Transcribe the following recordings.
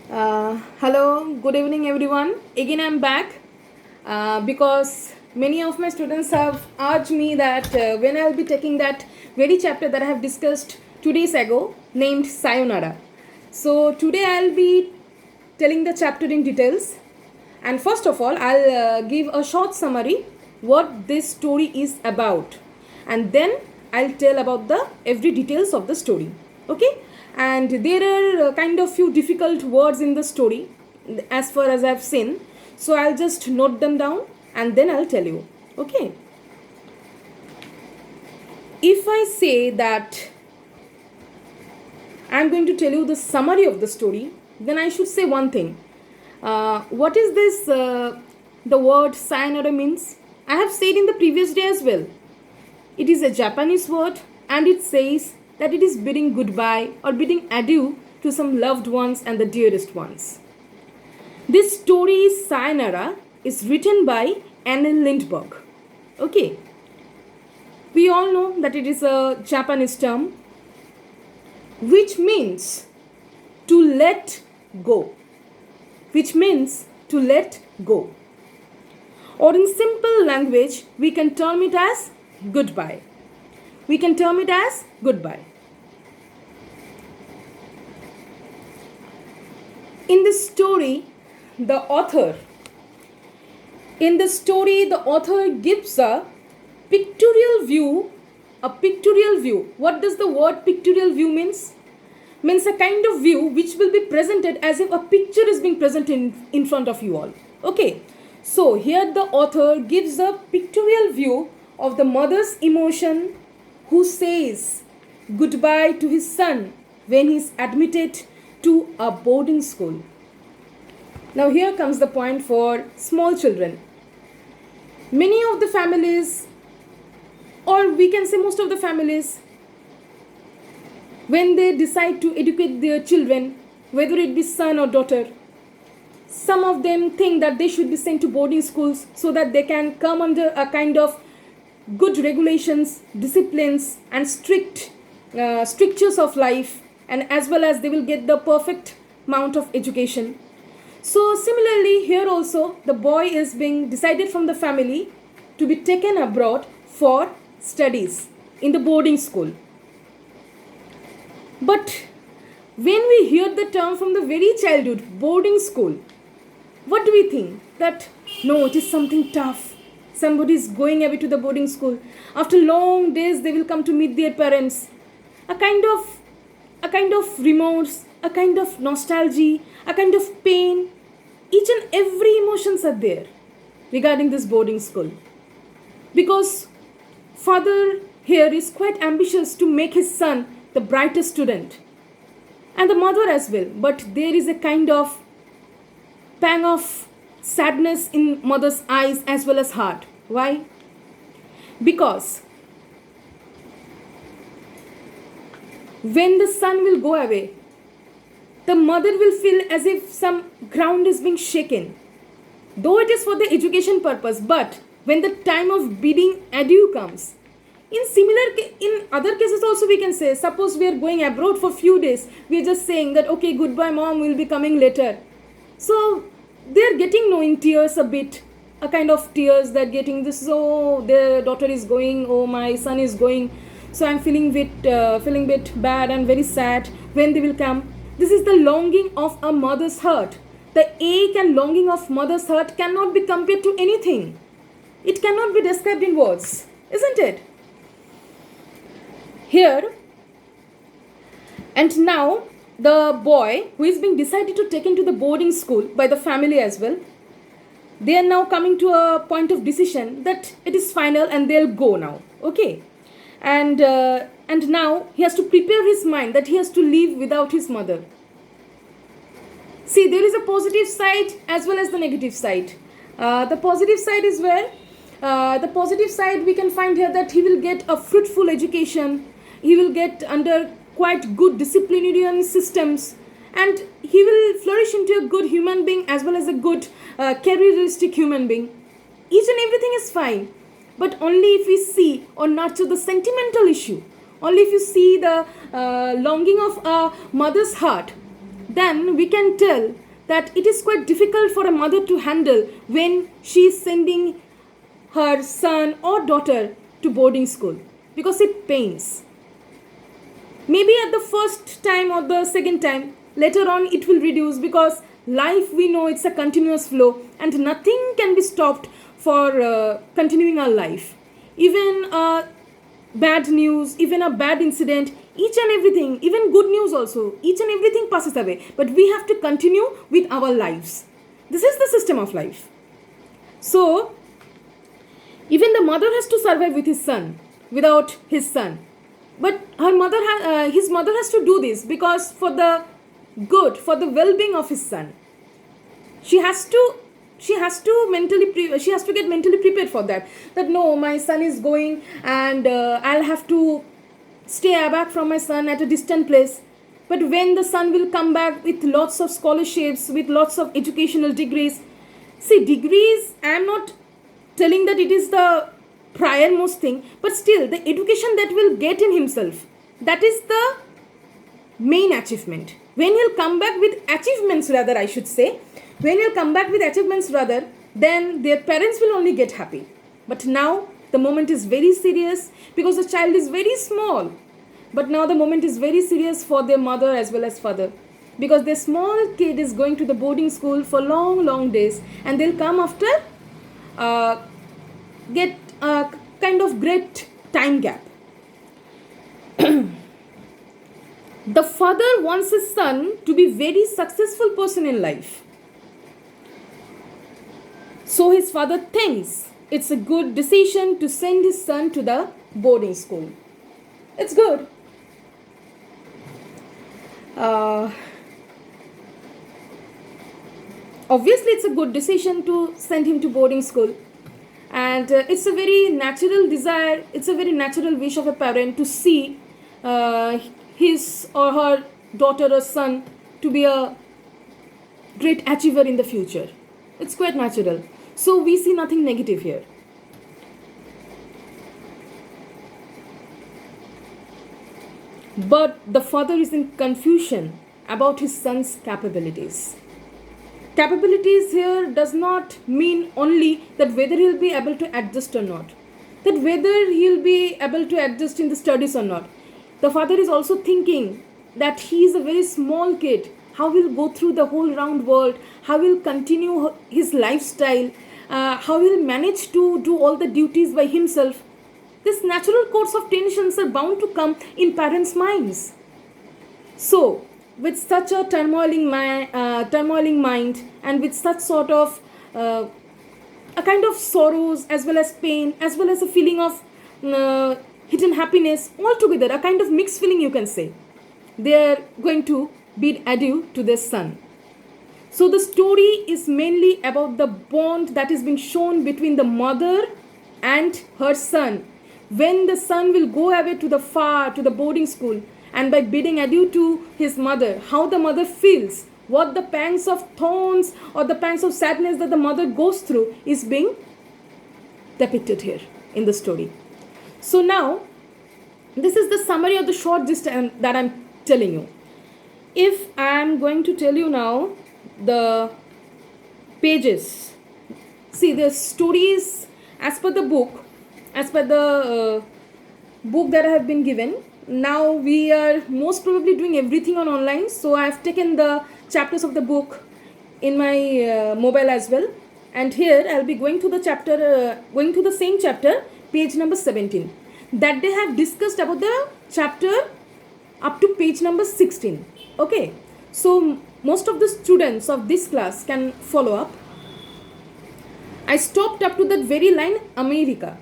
Hello, good evening everyone. Again, I'm back because many of my students have asked me that when I'll be taking that very chapter that I have discussed 2 days ago named Sayonara. So, today I'll be telling the chapter in details. And first of all, I'll give a short summary what this story is about. And then I'll tell about the every details of the story. Okay? And there are kind of few difficult words in the story as far as I've seen. So I'll just note them down and then I'll tell you. Okay? If I say that I'm going to tell you the summary of the story, then I should say one thing. What is this the word sayonara means? I have said in the previous day as well. It is a Japanese word and it says that it is bidding goodbye or bidding adieu to some loved ones and the dearest ones. This story, Sayonara, is written by Anne Lindbergh. Okay. We all know that it is a Japanese term which means to let go. Which means to let go. Or in simple language, we can term it as goodbye. We can term it as goodbye. In this story, the author gives a pictorial view. A pictorial view. What does the word pictorial view means? Means a kind of view which will be presented as if a picture is being presented in front of you all. Okay. So here the author gives a pictorial view of the mother's emotion who says goodbye to his son when he is admitted to a boarding school. Now here comes the point for small children. Many of the families, or we can say most of the families, when they decide to educate their children, whether it be son or daughter, some of them think that they should be sent to boarding schools so that they can come under a kind of good regulations, disciplines and strictures of life, and as well as they will get the perfect amount of education. So similarly here also the boy is being decided from the family to be taken abroad for studies in the boarding school. But when we hear the term from the very childhood, boarding school, what do we think? That no, it is something tough. Somebody is going away to the boarding school. After long days, they will come to meet their parents. A kind of remorse, a kind of nostalgia, a kind of pain. Each and every emotions are there regarding this boarding school. Because father here is quite ambitious to make his son the brightest student. And the mother as well. But there is a kind of pang of sadness in mother's eyes as well as heart. Why? Because when the son will go away, the mother will feel as if some ground is being shaken. Though it is for the education purpose, but when the time of bidding adieu comes, in other cases also we can say, suppose we are going abroad for few days, we are just saying that okay, goodbye mom, we will be coming later. So they are getting in tears a bit, a kind of tears that getting this, oh their daughter is going, oh my son is going, so I'm feeling bit bad and very sad when they will come. This is the longing of a mother's heart. The ache and longing of mother's heart cannot be compared to anything. It cannot be described in words, isn't it? Here, and now the boy who is being decided to take into the boarding school by the family as well, they are now coming to a point of decision that it is final and they'll go now. Okay. And now he has to prepare his mind that he has to leave without his mother. See, there is a positive side as well as the negative side. The positive side is where the positive side we can find here that he will get a fruitful education. He will get under quite good disciplinarian systems, and he will flourish into a good human being as well as a good careeristic human being. Each and everything is fine, but only if we see or nurture the sentimental issue, only if you see the longing of a mother's heart, then we can tell that it is quite difficult for a mother to handle when she is sending her son or daughter to boarding school, because it pains. Maybe at the first time or the second time, later on it will reduce, because life, we know, it's a continuous flow and nothing can be stopped for continuing our life. Even bad news, even a bad incident, each and everything, even good news also, each and everything passes away. But we have to continue with our lives. This is the system of life. So, even the mother has to survive with his son, without his son. But his mother has to do this because for the good, for the well-being of his son. She has to get mentally prepared for that. That no, my son is going and I'll have to stay back from my son at a distant place. But when the son will come back with lots of scholarships, with lots of educational degrees. See, degrees, I am not telling that it is the priormost thing, but still the education that will get in himself, that is the main achievement. When he'll come back with achievements, rather, I should say, when he'll come back with achievements, rather, then their parents will only get happy. But now the moment is very serious because the child is very small. But now the moment is very serious for their mother as well as father, because their small kid is going to the boarding school for long days, and they'll come after get a kind of great time gap. The father wants his son to be very successful person in life. So his father thinks it's a good decision to send his son to the boarding school. It's good. Obviously, it's a good decision to send him to boarding school. And it's a very natural desire, it's a very natural wish of a parent to see his or her daughter or son to be a great achiever in the future. It's quite natural. So we see nothing negative here. But the father is in confusion about his son's capabilities. Capabilities here does not mean only that whether he'll be able to adjust or not, that whether he'll be able to adjust in the studies or not. The father is also thinking that he is a very small kid. How he'll go through the whole round world, how he'll continue his lifestyle, how he'll manage to do all the duties by himself. This natural course of tensions are bound to come in parents' minds. So, with such a turmoiling mind and with such sort of a kind of sorrows as well as pain, as well as a feeling of hidden happiness, all together, a kind of mixed feeling, you can say, they are going to bid adieu to their son. So the story is mainly about the bond that is being shown between the mother and her son. When the son will go away to the boarding school, and by bidding adieu to his mother, how the mother feels, what the pangs of thorns or the pangs of sadness that the mother goes through is being depicted here in the story. So now, this is the summary of the short gist that I'm telling you. If I am going to tell you now the pages, see, the stories as per the book, as per the book that I have been given. Now we are most probably doing everything on online, so I have taken the chapters of the book in my mobile as well, and here I'll be going to the chapter, going to the same chapter, page number 17. That they have discussed about the chapter up to page number 16. Okay, so most of the students of this class can follow up. I stopped up to that very line, America.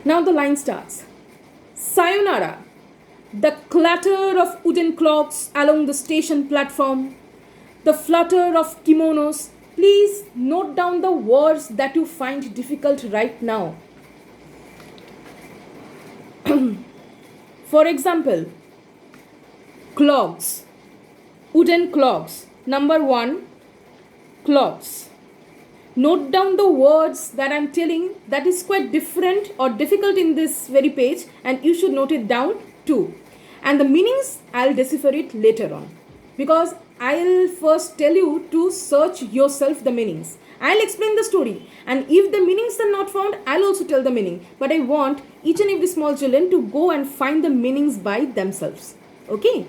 Now the line starts. Sayonara. The clatter of wooden clocks along the station platform, the flutter of kimonos. Please note down the words that you find difficult right now. For example, clogs, wooden clogs. Number 1, clogs. Note down the words that I'm telling, that is quite different or difficult in this very page, and you should note it down too. And the meanings, I'll decipher it later on. because I'll first tell you to search yourself the meanings. I'll explain the story, and if the meanings are not found, I'll also tell the meaning. But I want each and every small children to go and find the meanings by themselves. Okay.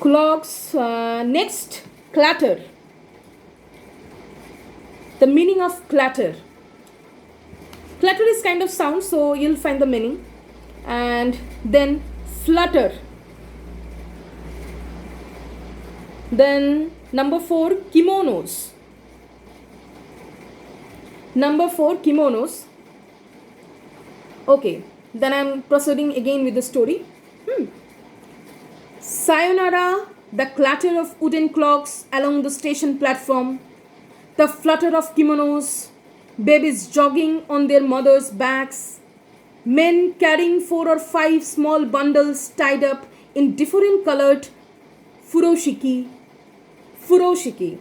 Clocks. Next, clatter. The meaning of clatter. Clatter is kind of sound, so you'll find the meaning. And then flutter. Then number 4, kimonos. Number 4, kimonos. Okay, then I'm proceeding again with the story. Sayonara, the clatter of wooden clocks along the station platform, the flutter of kimonos, babies jogging on their mothers' backs, men carrying 4 or 5 small bundles tied up in different colored furoshiki. Furoshiki.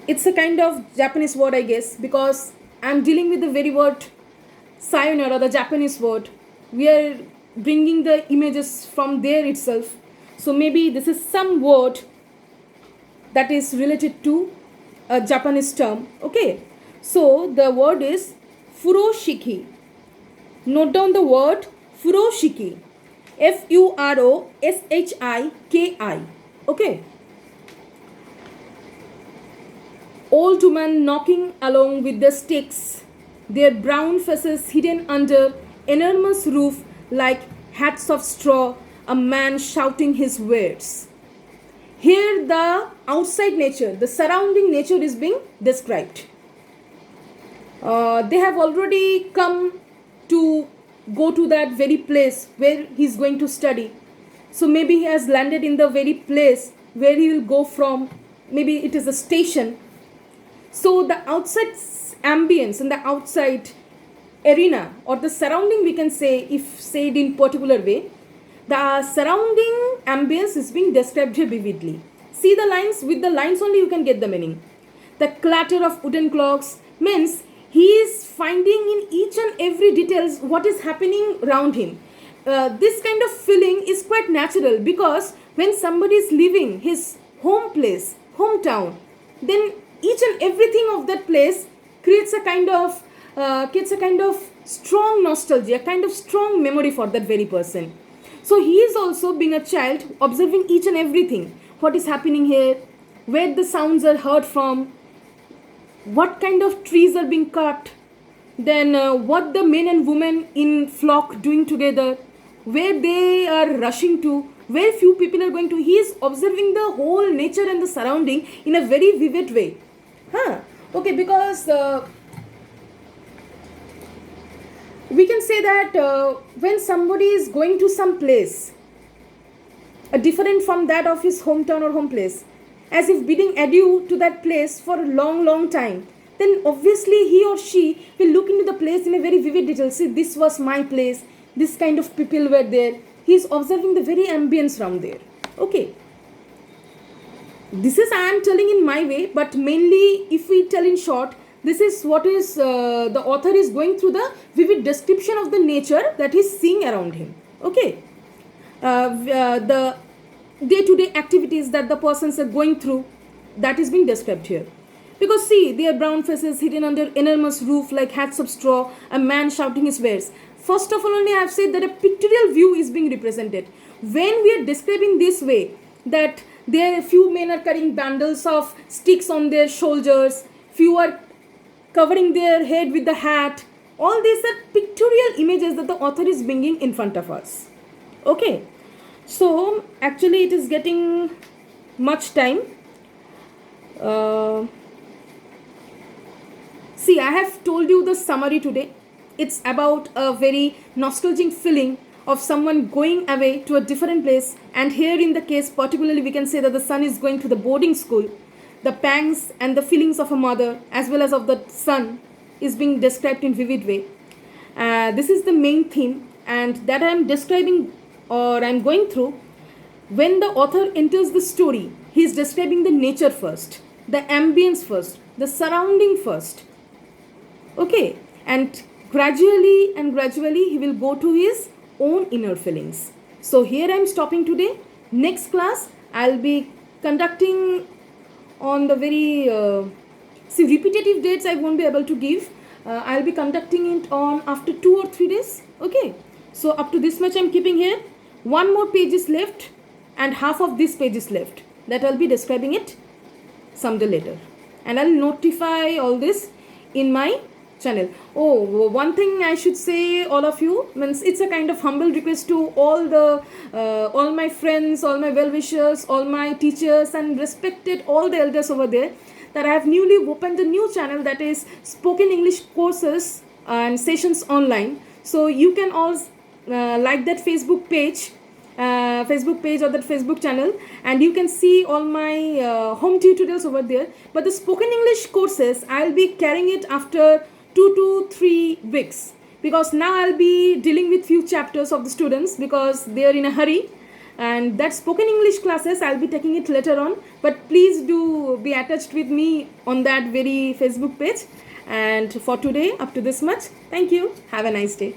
It's a kind of Japanese word, I guess, because I'm dealing with the very word sayonara, the Japanese word. We are bringing the images from there itself. So maybe this is some word that is related to a Japanese term. Okay. So the word is furoshiki. Note down the word furoshiki. Furoshiki. Okay. Old women knocking along with their sticks, their brown faces hidden under enormous roof like hats of straw, a man shouting his words. Here the outside nature, the surrounding nature is being described. They have already come to go to that very place where he is going to study. So maybe he has landed in the very place where he will go from. Maybe it is a station. So the outside ambience and the outside arena or the surrounding, we can say, if said in particular way, the surrounding ambience is being described here vividly. See the lines, with the lines only you can get the meaning. The clatter of wooden clocks means he is finding in each and every details what is happening around him. This kind of feeling is quite natural, because when somebody is leaving his home place, hometown, then each and everything of that place creates a kind of strong nostalgia, a kind of strong memory for that very person. So he is also, being a child, observing each and everything, what is happening here, where the sounds are heard from, what kind of trees are being cut, then what the men and women in flock doing together, where they are rushing to, where few people are going to. He is observing the whole nature and the surrounding in a very vivid way. Okay, because we can say that when somebody is going to some place different from that of his hometown or home place, as if bidding adieu to that place for a long time, then obviously he or she will look into the place in a very vivid detail. See, this was my place, this kind of people were there. He is observing the very ambience around there. Okay. This is I am telling in my way, but mainly if we tell in short, this is what is the author is going through the vivid description of the nature that he is seeing around him. Okay. The day-to-day activities that the persons are going through, that is being described here. Because see, their brown faces hidden under enormous roof like hats of straw, a man shouting his wares. First of all, only I have said that a pictorial view is being represented. When we are describing this way, that there few men are carrying bundles of sticks on their shoulders, few are covering their head with the hat. All these are pictorial images that the author is bringing in front of us. Okay. So actually it is getting much time. See, I have told you the summary today. It's about a very nostalgic feeling of someone going away to a different place, and here in the case particularly we can say that the son is going to the boarding school. The pangs and the feelings of a mother as well as of the son is being described in vivid way. This is the main theme, and that I am describing or I am going through. When the author enters the story, he is describing the nature first, the ambience first, the surrounding first. Okay, and gradually he will go to his own inner feelings. So here I am stopping today. Next class I'll be conducting on the very repetitive dates I won't be able to give. I'll be conducting it on after 2 or 3 days. Okay, so up to this much I'm keeping here. One more page is left and half of this page is left, that I'll be describing it someday later, and I'll notify all this in my channel. Oh, one thing I should say, all of you, means it's a kind of humble request to all my friends, all my well-wishers, all my teachers and respected all the elders over there, that I have newly opened a new channel, that is spoken English courses and sessions online. So you can all like that Facebook page or that Facebook channel, and you can see all my home tutorials over there. But the spoken English courses I'll be carrying it after 2 to 3 weeks, because now I'll be dealing with few chapters of the students because they are in a hurry, and that spoken English classes I'll be taking it later on. But please do be attached with me on that very Facebook page. And for today, up to this much. Thank you. Have a nice day.